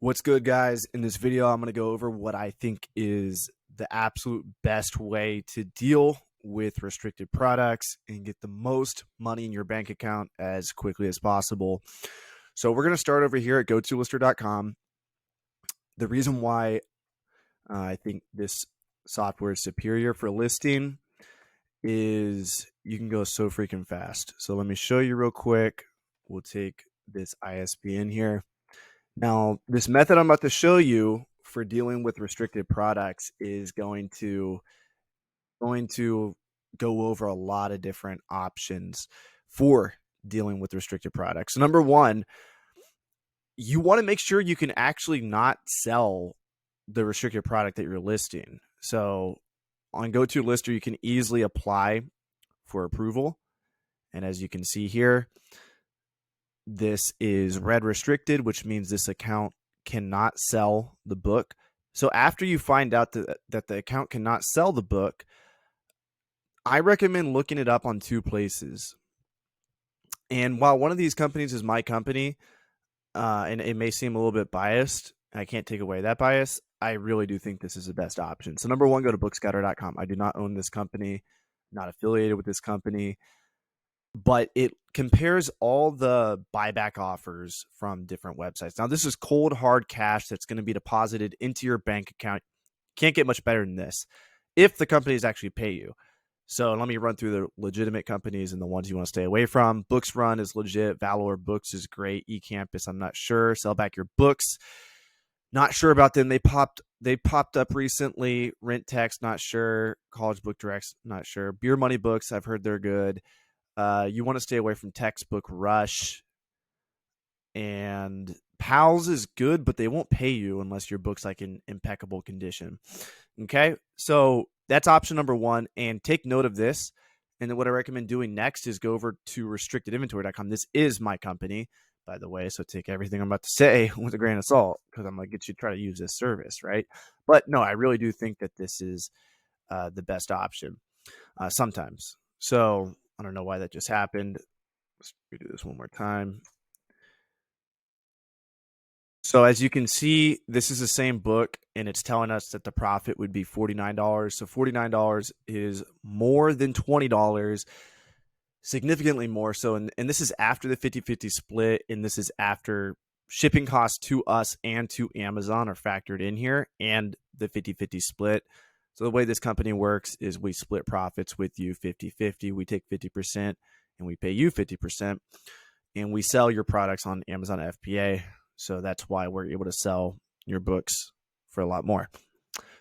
What's good, guys? In this video, I'm going to go over what I think is the absolute best way to deal with restricted products and get the most money in your bank account as quickly as possible. So we're going to start over here at GoToLister.com. The reason why I think this software is superior for listing is you can go so freaking fast. So let me show you real quick. We'll take this ISP in here. Now, this method I'm about to show you for dealing with restricted products is going to go over a lot of different options for dealing with restricted products. So number one, you want to make sure you can actually not sell the restricted product that you're listing. So on GoToLister, you can easily apply for approval. And as you can see here, this is red restricted, which means this account cannot sell the book. So after you find out that the account cannot sell the book, I recommend looking it up on two places. And while one of these companies is my company, and it may seem a little bit biased, I can't take away that bias, I really do think this is the best option. So number one, go to bookscatter.com. I do not own this company, not affiliated with this company, but it compares all the buyback offers from different websites. Now, this is cold, hard cash that's going to be deposited into your bank account. Can't get much better than this if the companies actually pay you. So let me run through the legitimate companies and the ones you want to stay away from. BooksRun is legit. Valor Books is great. eCampus, I'm not sure. Sell Back Your Books, not sure about them. They popped up recently. Rent Text, not sure. College Book Directs, not sure. Beer Money Books, I've heard they're good. You want to stay away from Textbook Rush. And Pals is good, but they won't pay you unless your book's like in impeccable condition. Okay, so that's option number one. And take note of this. And then what I recommend doing next is go over to restrictedinventory.com. This is my company, by the way, so take everything I'm about to say with a grain of salt because I'm going to get you to try to use this service, right? But no, I really do think that this is the best option sometimes. So I don't know why that just happened. Let's do this one more time. So as you can see, this is the same book, and it's telling us that the profit would be $49. So $49 is more than $20, significantly more. So, and this is after the 50-50 split, and this is after shipping costs to us and to Amazon are factored in here, and the 50-50 split. So the way this company works is we split profits with you 50-50. We take 50% and we pay you 50%, and we sell your products on Amazon FBA. So that's why we're able to sell your books for a lot more.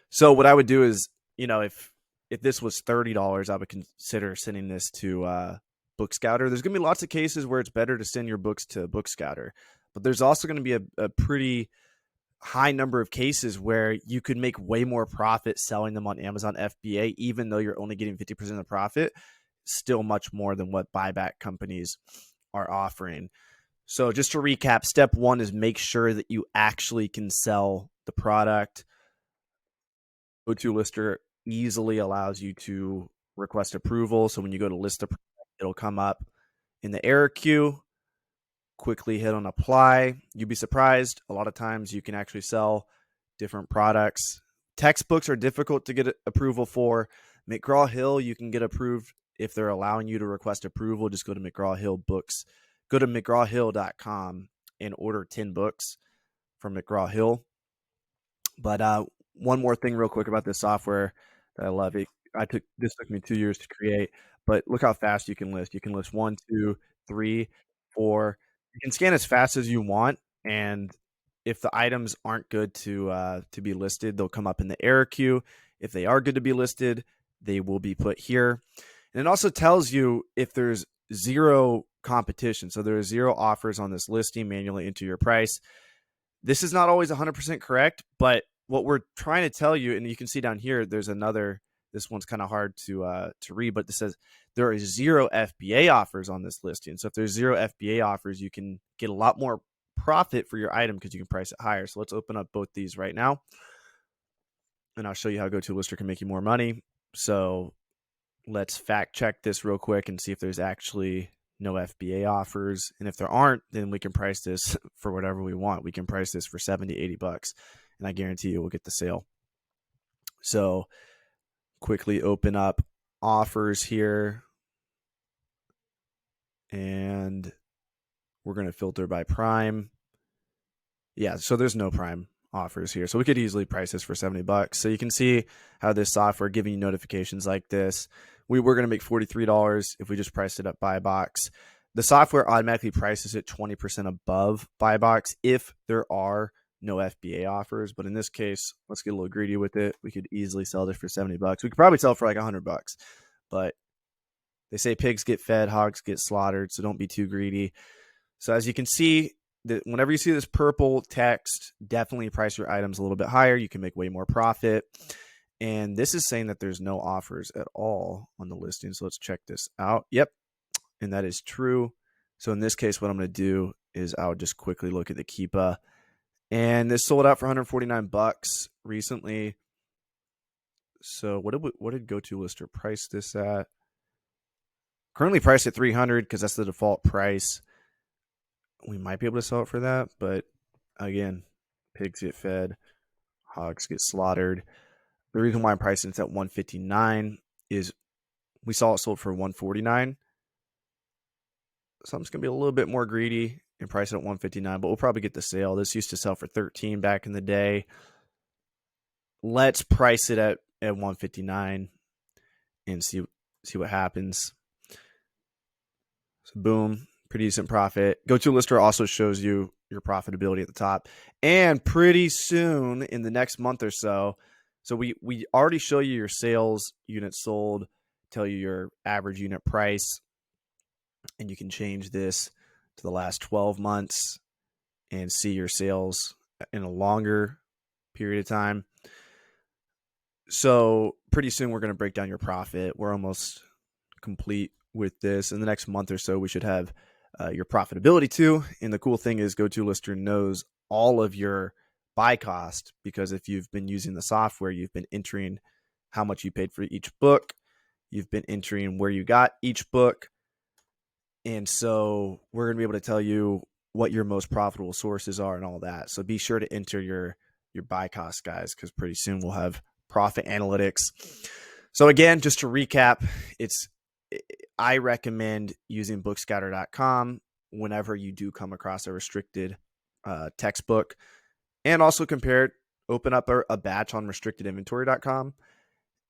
So what I would do is, if this was $30, I would consider sending this to BookScouter. There's going to be lots of cases where it's better to send your books to BookScouter, but there's also going to be a pretty high number of cases where you could make way more profit selling them on Amazon FBA, even though you're only getting 50% of the profit, still much more than what buyback companies are offering. So just to recap, step one is make sure that you actually can sell the product. GoToLister easily allows you to request approval. So when you go to list the product, it'll come up in the error queue. Quickly hit on apply. You'd be surprised. A lot of times you can actually sell different products. Textbooks are difficult to get approval for. McGraw-Hill, you can get approved if they're allowing you to request approval. Just go to McGraw-Hill Books. Go to McGrawHill.com and order 10 books from McGraw-Hill. But one more thing real quick about this software that I love. This took me 2 years to create, but look how fast you can list. You can list 1, 2, 3, 4. You can scan as fast as you want, and if the items aren't good to be listed, they'll come up in the error queue. If they are good to be listed, they will be put here. And it also tells you if there's zero competition. So there are 0 offers on this listing. Manually enter your price. This is not always 100% correct, but what we're trying to tell you, and you can see down here, there's another. This one's kind of hard to read, but this says there are 0 FBA offers on this listing. So if there's 0 FBA offers, you can get a lot more profit for your item because you can price it higher. So let's open up both these right now, and I'll show you how GoToLister can make you more money. So let's fact check this real quick and see if there's actually no FBA offers. And if there aren't, then we can price this for whatever we want. We can price this for 70, 80 bucks, and I guarantee you we'll get the sale. So quickly open up offers here, and we're going to filter by prime. Yeah, so there's no prime offers here. So we could easily price this for 70 bucks. So you can see how this software giving you notifications like this. We're going to make $43 if we just priced it up buy box. The software automatically prices it 20% above buy box if there are no FBA offers. But in this case, let's get a little greedy with it. We could easily sell this for 70 bucks. We could probably sell it for like 100 bucks. But they say pigs get fed, hogs get slaughtered, so don't be too greedy. So as you can see, whenever you see this purple text, definitely price your items a little bit higher. You can make way more profit. And this is saying that there's no offers at all on the listing. So let's check this out. Yep. And that is true. So in this case, what I'm going to do is I'll just quickly look at the Keepa. And this sold out for 149 bucks recently. So what did GoToLister price this at? Currently priced at 300 because that's the default price. We might be able to sell it for that, but again, pigs get fed, hogs get slaughtered. The reason why I'm pricing it at 159 is we saw it sold for 149. So I'm just going to be a little bit more greedy and price it at 159, but we'll probably get the sale. This used to sell for 13 back in the day. Let's price it at 159 and see what happens. So boom. Pretty decent profit. GoToLister also shows you your profitability at the top. And pretty soon in the next month or so, we already show you your sales, units sold, tell you your average unit price, and you can change this to the last 12 months and see your sales in a longer period of time. So pretty soon we're going to break down your profit. We're almost complete with this. In the next month or so, we should have your profitability too. And the cool thing is GoToLister knows all of your buy cost, because if you've been using the software, you've been entering how much you paid for each book. You've been entering where you got each book. And so we're going to be able to tell you what your most profitable sources are and all that. So be sure to enter your buy cost, guys, because pretty soon we'll have profit analytics. So again, just to recap, I recommend using bookscatter.com whenever you do come across a restricted textbook, and also open up a batch on restrictedinventory.com,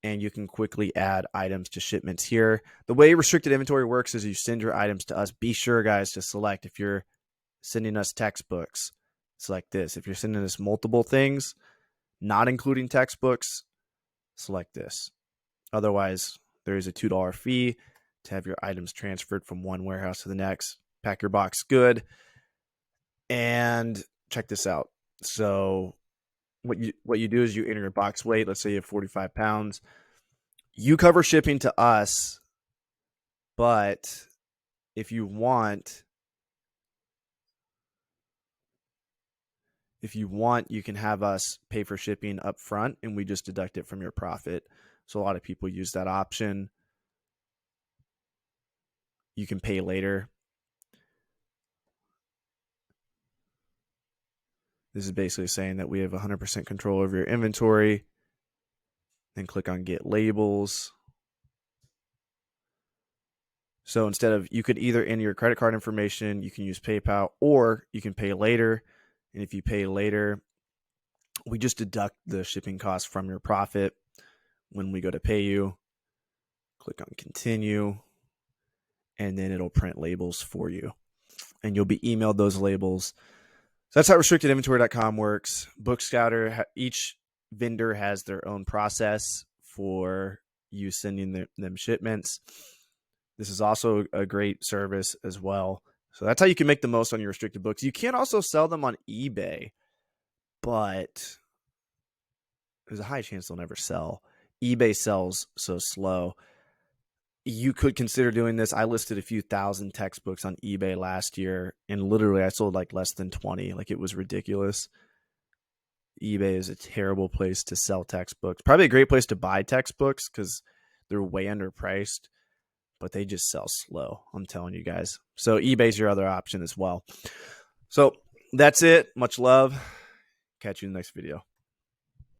and you can quickly add items to shipments here. The way restricted inventory works is you send your items to us. Be sure, guys, to select, if you're sending us textbooks, select this. If you're sending us multiple things, not including textbooks, select this. Otherwise, there is a $2 fee to have your items transferred from one warehouse to the next. Pack your box good. And check this out. So what you do is you enter your box weight. Let's say you have 45 pounds. You cover shipping to us, but if you want, you can have us pay for shipping up front, and we just deduct it from your profit. So a lot of people use that option. You can pay later. This is basically saying that we have 100% control over your inventory. Then click on Get Labels. So you could either enter your credit card information, you can use PayPal, or you can pay later. And if you pay later, we just deduct the shipping costs from your profit when we go to pay you. Click on Continue, and then it'll print labels for you. And you'll be emailed those labels. So that's how restrictedinventory.com works. BookScatter, each vendor has their own process for you sending them shipments. This is also a great service as well. So that's how you can make the most on your restricted books. You can also sell them on eBay, but there's a high chance they'll never sell. eBay sells so slow. You could consider doing this. I listed a few thousand textbooks on eBay last year, and literally I sold like less than 20. Like, it was ridiculous. eBay is a terrible place to sell textbooks. Probably a great place to buy textbooks because they're way underpriced. but they just sell slow. I'm telling you guys. So eBay's your other option as well. So that's it. Much love. Catch you in the next video.